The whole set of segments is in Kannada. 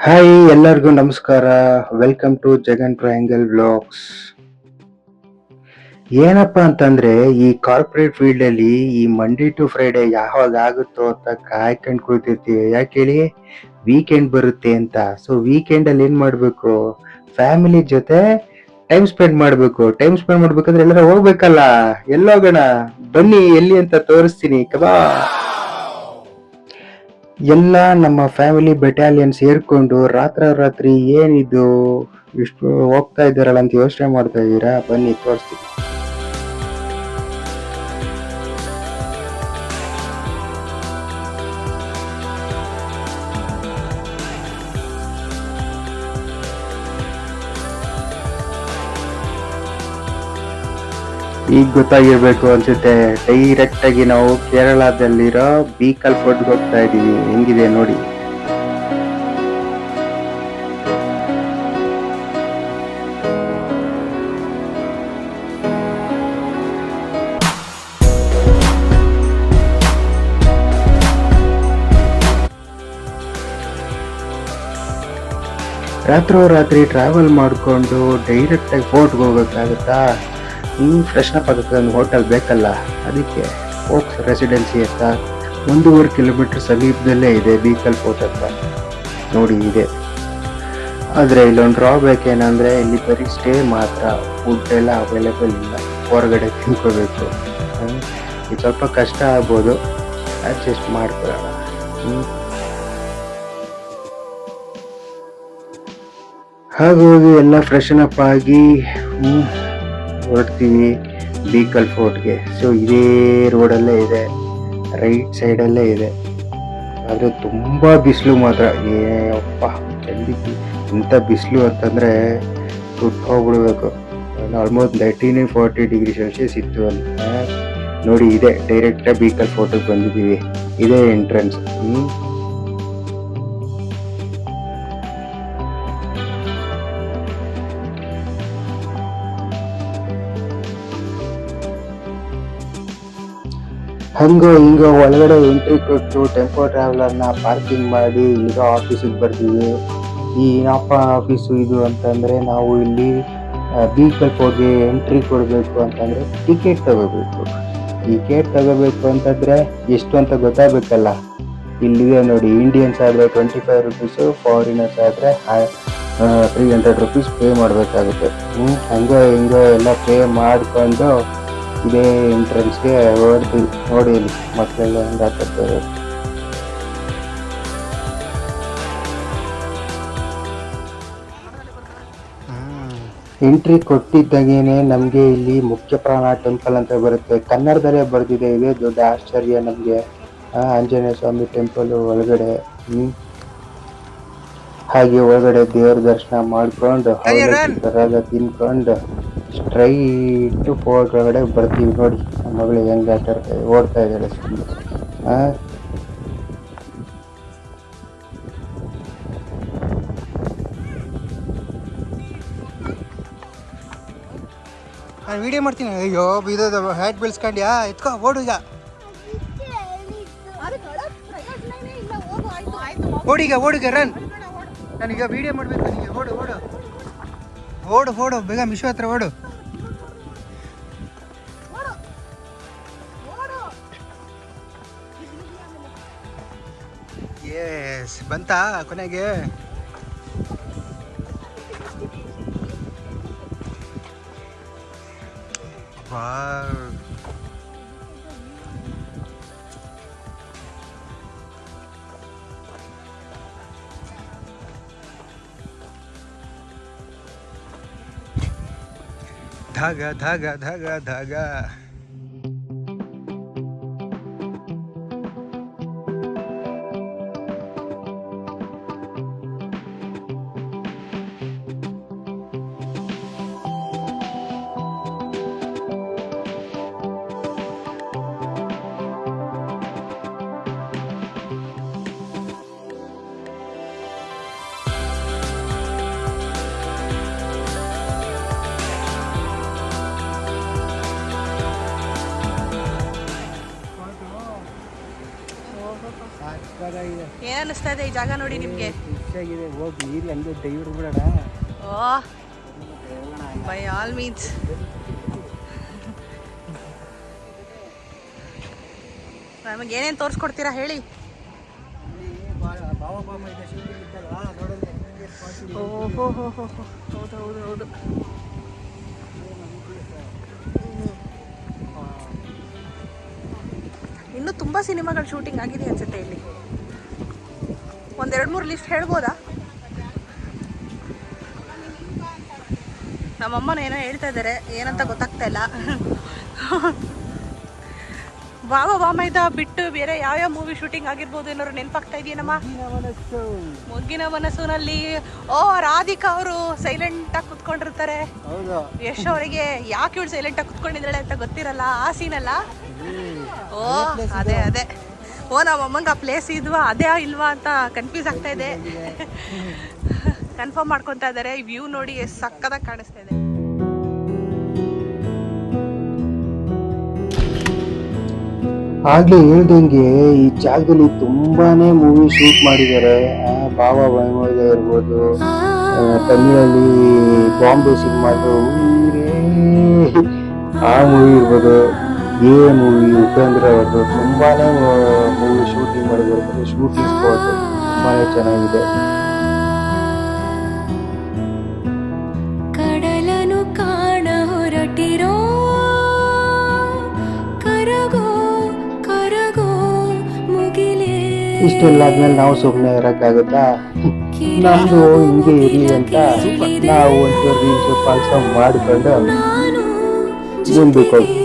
ಹಾಯ್ ಎಲ್ಲರಿಗೂ ನಮಸ್ಕಾರ. Welcome to Jagan triangle vlogs. ಏನಪ್ಪಾ ಅಂತಂದ್ರೆ ಈ ಕಾರ್ಪೊರೇಟ್ ಫೀಲ್ಡ್ ಅಲ್ಲಿ ಈ ಮಂಡೇ ಟು ಫ್ರೈಡೆ ಯಾವಾಗ ಆಗುತ್ತೋ ಅಂತ ಕಾಯ್ಕೊಂಡು ಕೂತಿರ್ತೀವಿ. ಯಾಕೆ ಹೇಳಿ, ವೀಕೆಂಡ್ ಬರುತ್ತೆ ಅಂತ. ಸೊ ವೀಕೆಂಡ್ ಅಲ್ಲಿ ಏನ್ ಮಾಡ್ಬೇಕು, ಫ್ಯಾಮಿಲಿ ಜೊತೆ ಟೈಮ್ ಸ್ಪೆಂಡ್ ಮಾಡ್ಬೇಕಂದ್ರೆ ಎಲ್ಲರೂ ಹೋಗ್ಬೇಕಲ್ಲ. ಎಲ್ಲೋಗೋಣ ಬನ್ನಿ, ಎಲ್ಲಿ ಅಂತ ತೋರಿಸ್ತೀನಿ. ಕಬಾ ಎಲ್ಲ ನಮ್ಮ ಫ್ಯಾಮಿಲಿ ಬೆಟಾಲಿಯನ್ ಸೇರ್ಕೊಂಡು ರಾತ್ರಿ ಏನಿದು ಇಷ್ಟು ಹೋಗ್ತಾ ಇದ್ದಾರಲ್ಲ ಅಂತ ಯೋಚನೆ ಮಾಡ್ತಾ ಇದ್ದೀರಾ? ಬನ್ನಿ ತೋರಿಸ್ತೀನಿ. ಈಗ ಗೊತ್ತಾಗಿರ್ಬೇಕು ಅನ್ಸುತ್ತೆ. ಡೈರೆಕ್ಟ್ ಆಗಿ ನಾವು ಕೇರಳದಲ್ಲಿರೋ ಬೀಕಲ್ ಫೋರ್ಟ್ಗೆ ಹೋಗ್ತಾ ಇದೀವಿ. ಹೆಂಗಿದೆ ನೋಡಿ. ರಾತ್ರಿ ಟ್ರಾವೆಲ್ ಮಾಡಿಕೊಂಡು ಡೈರೆಕ್ಟ್ ಆಗಿ ಫೋರ್ಟ್ಗೆ ಹೋಗೋಕ್ಕಾಗುತ್ತಾ? ಫ್ರೆಶ್ ಅಪ್ ಆಗೋಕ್ಕೆ ಒಂದು ಹೋಟೆಲ್ ಬೇಕಲ್ಲ. ಅದಕ್ಕೆ ಫೋಕ್ಸ್ ರೆಸಿಡೆನ್ಸಿ ಅಂತ 1.5 ಕಿಲೋಮೀಟರ್ ಸಮೀಪದಲ್ಲೇ ಇದೆ ಬೀಕಲ್ ಫೋರ್ಟ್ ಅಂತ. ನೋಡಿ ಇದೆ. ಆದರೆ ಇಲ್ಲೊಂದು ಡ್ರಾಬ್ಯಾಕ್ ಏನಂದರೆ, ಇಲ್ಲಿ ಬರೀ ಸ್ಟೇ ಮಾತ್ರ, ಫುಡ್ ಎಲ್ಲ ಅವೈಲೇಬಲ್ ಇಲ್ಲ. ಹೊರಗಡೆ ತಿನ್ಕೋಬೇಕು. ಇದು ಸ್ವಲ್ಪ ಕಷ್ಟ ಆಗ್ಬೋದು, ಅಡ್ಜಸ್ಟ್ ಮಾಡ್ಕೊಳ್ಳೋಣ. ಹಾಗಾಗಿ ಎಲ್ಲ ಫ್ರೆಶನ್ ಅಪ್ ಆಗಿ ಹೊರಡ್ತೀವಿ ಬೀಕಲ್ ಫೋರ್ಟ್ಗೆ. ಸೊ ಇದೇ ರೋಡಲ್ಲೇ ಇದೆ, ರೈಟ್ ಸೈಡಲ್ಲೇ ಇದೆ. ಆದರೆ ತುಂಬ ಬಿಸಿಲು ಮಾತ್ರ. ಅಪ್ಪ ಚಂಡಿಗೆ ಇಂಥ ಬಿಸಿಲು ಅಂತಂದರೆ ಸುಟ್ಟು ಹೋಗ್ಬಿಡ್ಬೇಕು. ಆಲ್ಮೋಸ್ಟ್ 39-40 ಡಿಗ್ರಿ ಸೆಲ್ಸಿಯಸ್ ಇತ್ತು ಅಂತ. ನೋಡಿ ಇದೆ, ಡೈರೆಕ್ಟಾಗಿ ಬೀಕಲ್ ಫೋರ್ಟಿಗೆ ಬಂದಿದ್ದೀವಿ. ಇದೇ ಎಂಟ್ರೆನ್ಸ್. ಹಂಗೋ ಹಿಂಗೋ ಒಳಗಡೆ ಎಂಟ್ರಿ ಕೊಟ್ಟು ಟೆಂಪೋ ಟ್ರಾವೆಲರ್ನ ಪಾರ್ಕಿಂಗ್ ಮಾಡಿ ಈಗ ಆಫೀಸಿಗೆ ಬರ್ತೀವಿ. ಈ ಏನಪ್ಪ ಆಫೀಸು ಇದು ಅಂತಂದರೆ, ನಾವು ಇಲ್ಲಿ ಬೀಕಲ್ ಫೋರ್ಟ್ಗೆ ಎಂಟ್ರಿ ಕೊಡಬೇಕು ಅಂತಂದರೆ ಟಿಕೆಟ್ ತಗೋಬೇಕು ಅಂತಂದರೆ ಎಷ್ಟು ಅಂತ ಗೊತ್ತಾಗಬೇಕಲ್ಲ. ಇಲ್ಲಿದೆ ನೋಡಿ, ಇಂಡಿಯನ್ಸ್ ಆದರೆ 25 ರುಪೀಸು, ಫಾರಿನರ್ಸ್ ಆದರೆ 300 ರುಪೀಸ್ ಪೇ ಮಾಡಬೇಕಾಗುತ್ತೆ. ಹಂಗೋ ಹಿಂಗೋ ಎಲ್ಲ ಪೇ ಮಾಡಿಕೊಂಡು ಇದೇ ಎಂಟ್ರೆನ್ಸ್ಗೆ ಹೊರಡ್ತೀವಿ. ನೋಡಿ ಇಲ್ಲಿ ಮಕ್ಕಳೆಲ್ಲ ಹೆಂಗೆ ಹಾಕತ್ತಾರೆ. ಎಂಟ್ರಿ ಕೊಟ್ಟಿದ್ದಾಗೇನೆ ನಮಗೆ ಇಲ್ಲಿ ಮುಖ್ಯ ಪ್ರಾಣ ಟೆಂಪಲ್ ಅಂತ ಬರುತ್ತೆ. ಕನ್ನಡದಲ್ಲೇ ಬರೆದಿದೆ. ಇದೇ ದೊಡ್ಡ ಆಶ್ಚರ್ಯ ನಮಗೆ. ಆಂಜನೇಯ ಸ್ವಾಮಿ ಟೆಂಪಲ್ ಒಳಗಡೆ. ಹಾಗೆ ಒಳಗಡೆ ದೇವ್ರ ದರ್ಶನ ಮಾಡ್ಕೊಂಡು ಅವಲಕ್ಕಿ ತಿನ್ಕೊಂಡು ಸ್ಟ್ರೈಟ್ ಫೋರ್ಟ್ ಒಳಗಡೆ ಬರ್ತೀವಿ. ನೋಡಿ ನಮ್ಮ ಮಗಳು ಹೆಂಗೆ ಓಡ್ತಾ ಇದ್ದಾಳೆ ಸುಮ್ಮನೆ. ನಾನು ವಿಡಿಯೋ ಮಾಡ್ತೀನಿ. ಅಯ್ಯೋ ಇದು ಹ್ಯಾಟ್ ಬೆಳೆಸ್ಕೊಂಡ್ಯಾ? ಎತ್ಕೋ, ಓಡು ಈಗ, ಓಡಿಗ ರನ್. ನಾನೀಗ ವಿಡಿಯೋ ಮಾಡಬೇಕು ನನಗೆ. ಓಡು ಬೇಗ, ಮಿಶು ಹತ್ರ ಓಡು. ಎಸ್, ಬಂತಾ ಕೊನೆಗೆ? ಧಾಗ. ಜಾಗ ಇದೆ. ಏನ್ ಅನಿಸ್ತಾ ಇದೆ ಈ ಜಾಗ ನೋಡಿ ನಿಮ್ಗೆ? ಖುಷಿಯಾಗಿದೆ. ಹೋಗಿ ನೀರು ಹಂಗೆ ಡೈ ಹಿಡ್ಬಿಡೋಣ. Oh by all means. ನಮಗೆ ಏನೇನು ತೋರಿಸ್ಕೊಡ್ತೀರಾ ಹೇಳಿ? ಓಹೋ ಹೋ ಹೋ ಹೌದು ಹೌದು ಹೌದು. ಇನ್ನೂ ತುಂಬ ಸಿನಿಮಾಗಳು ಶೂಟಿಂಗ್ ಆಗಿದೆ ಅನ್ಸುತ್ತೆ ಇಲ್ಲಿ. ಒಂದೆರಡು ಮೂರು ಲಿಸ್ಟ್ ಹೇಳ್ಬೋದಾ? ನಮ್ಮಮ್ಮನ ಏನೋ ಹೇಳ್ತಾ ಇದ್ದಾರೆ, ಏನಂತ ಗೊತ್ತಾಗ್ತಾ ಇಲ್ಲ. ಬಾಬಾ ಬಾಮೈದ ಬಿಟ್ಟು ಬೇರೆ ಯಾವ್ಯಾವ ಮೂವಿ ಶೂಟಿಂಗ್ ಆಗಿರ್ಬೋದು ಏನಾದ್ರು ನೆನಪಾಗ್ತಾ ಇದೆಯೇನಮ್ಮ? ಮೊಗ್ಗಿನ ಮನಸ್ಸುನಲ್ಲಿ ರಾಧಿಕಾ ಅವರು ಸೈಲೆಂಟ್ ಆಗಿ ಕುತ್ಕೊಂಡಿರ್ತಾರೆ. ಯಶ್ ಅವರಿಗೆ ಯಾಕೆ ಇವಳು ಸೈಲೆಂಟ್ ಆಗಿ ಕುತ್ಕೊಂಡಿದ್ದಾಳೆ ಅಂತ ಗೊತ್ತಿರಲ್ಲ, ಆ ಸೀನಲ್ಲ? ಓ ಅದೇ ಅದೇ. ನಮ್ಮ ಅಮ್ಮಂಗೆ ಆ ಪ್ಲೇಸ್ ಇದ್ವಾ ಅದೇ ಇಲ್ವಾ ಅಂತ ಕನ್ಫ್ಯೂಸ್ ಆಗ್ತಾ ಇದೆ. ಕನ್ಫರ್ಮ್ ಮಾಡ್ಕೊತಾ ಇದ್ದಾರೆ. ಈ ವ್ಯೂ ನೋಡಿ ಎಷ್ಟು ಸಕ್ಕದಾಗಿ ಕಾಣಿಸ್ತಾ ಇದೆ. ಆಗ್ಲೇ ಹೇಳ್ದಂಗೆ ಈ ಜಾಗದಲ್ಲಿ ತುಂಬಾನೇ ಮೂವಿ ಶೂಟ್ ಮಾಡಿದ್ದಾರೆ. ಬಾಬಾ ಬಾಮೈದ ಇರ್ಬೋದು, ತಮಿಳಲ್ಲಿ ಬಾಂಬೆ ಸಿನಿಮಾದು ಆ ಮೂವಿ ಇರ್ಬೋದು, ಮೂವಿ ಉಪೇಂದ್ರ ಅವ್ರದ್ದು ತುಂಬಾನೇ ಮೂವಿ ಶೂಟಿಂಗ್ ಮಾಡಿದ್ದಾರೆ. ಶೂಟಿಂಗ್ ಸ್ಪಾಟ್ ತುಂಬಾನೇ ಚೆನ್ನಾಗಿದೆ. ಕಡಲನು ಕಾಣ ಹೊರಟಿರೋ ಇಷ್ಟೆಲ್ಲ ಆದ್ಮೇಲೆ ನಾವು ಸುಮ್ಮನೆ ಇರಕ್ಕಾಗುತ್ತಾ? ನಮ್ದು ಹಿಂಗೆ ಇರ್ಲಿ ಅಂತ ನಾವು ಒಂದು ರೀಲ್ಸ್ ಪಾಲ್ಸ ಮಾಡಿಕೊಂಡು ಮುಂದಕ್ಕೆ ಹೋಗಿ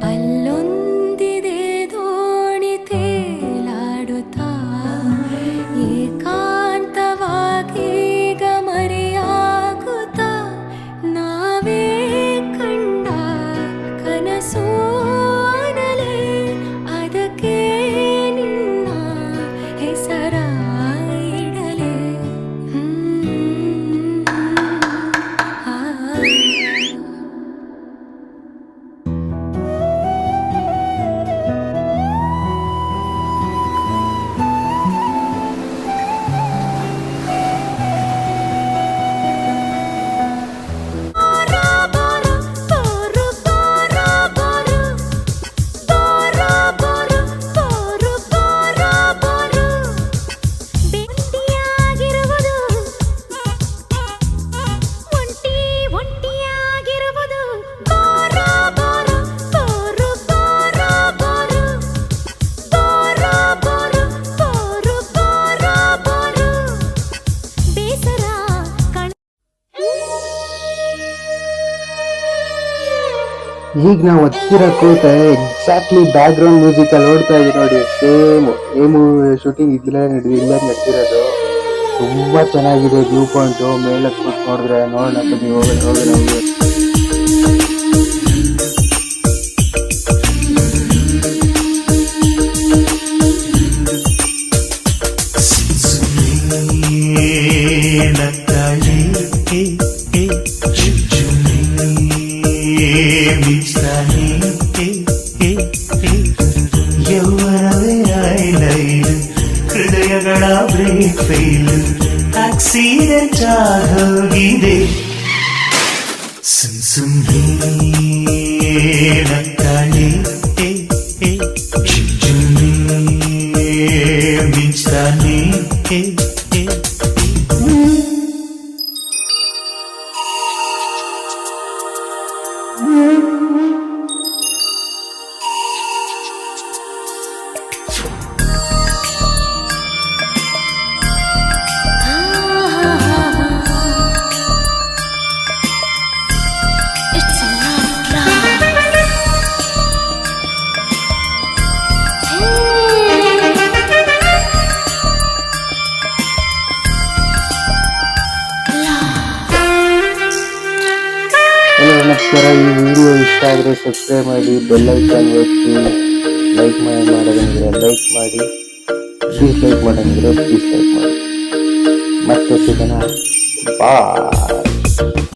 ಅಲ್ಲೊಂದಿದೆ ದೋಣಿ ತೇಲಾಡುತ್ತಾ ಏಕಾಂತವಾಗಿ ಮರೆಯಾಗುತ್ತಾ ನಾವೇ ಕಂಡ ಕನಸು ಈಗ ನಾವು ಹತ್ತಿರ ಕೂತ ಎಕ್ಸಾಕ್ಟ್ಲಿ ಬ್ಯಾಕ್ ಗ್ರೌಂಡ್ ಮ್ಯೂಸಿಕ್ ಅಲ್ಲಿ ನೋಡ್ತಾ ಇದೀವಿ ನೋಡಿ. ಸೇಮ್ ಮೂವಿ ಶೂಟಿಂಗ್ ಇಲ್ಲೇ ನಡೆದಿರೋದು. ತುಂಬಾ ಚೆನ್ನಾಗಿದೆ ವ್ಯೂ ಪಾಯಿಂಟ್. ಮೇಲೆ ಕೂತ್ ನೋಡಿದ್ರೆ ನೋಡೋಣ ಬನ್ನಿ ಹೋಗೋಣ. ಹೃದಯಗಳ ಬ್ರೇಕ್ ಫೇಲ್ ಆಕ್ಸಿಡೆಂಟ್ ಆಗೋಗಿದೆ. ಸುಮ್ಸುಮ್ನೆ ನಕ್ಕಾಳೆ ಜುಮ್ಜುಮ್ನೆ ಮಿಂಚ್ತಾನೆ. ನಮಸ್ಕಾರ. ಈ ವಿಡಿಯೋ ಇಷ್ಟ ಆದರೆ ಸಬ್ಸ್ಕ್ರೈಬ್ ಮಾಡಿ, ಬೆಲ್ ಐಕಾನ್ ಒತ್ತಿ, ಲೈಕ್ ಮಾಡೋದಂದ್ರೆ ಲೈಕ್ ಮಾಡಿ, ಡಿಸ್ಲೈಕ್ ಮಾಡೋದಂದ್ರೆ ಡಿಸ್ಲೈಕ್ ಮಾಡಿ. ಮತ್ತೆ ಸಿಗೋಣ. ಬಾಯ್.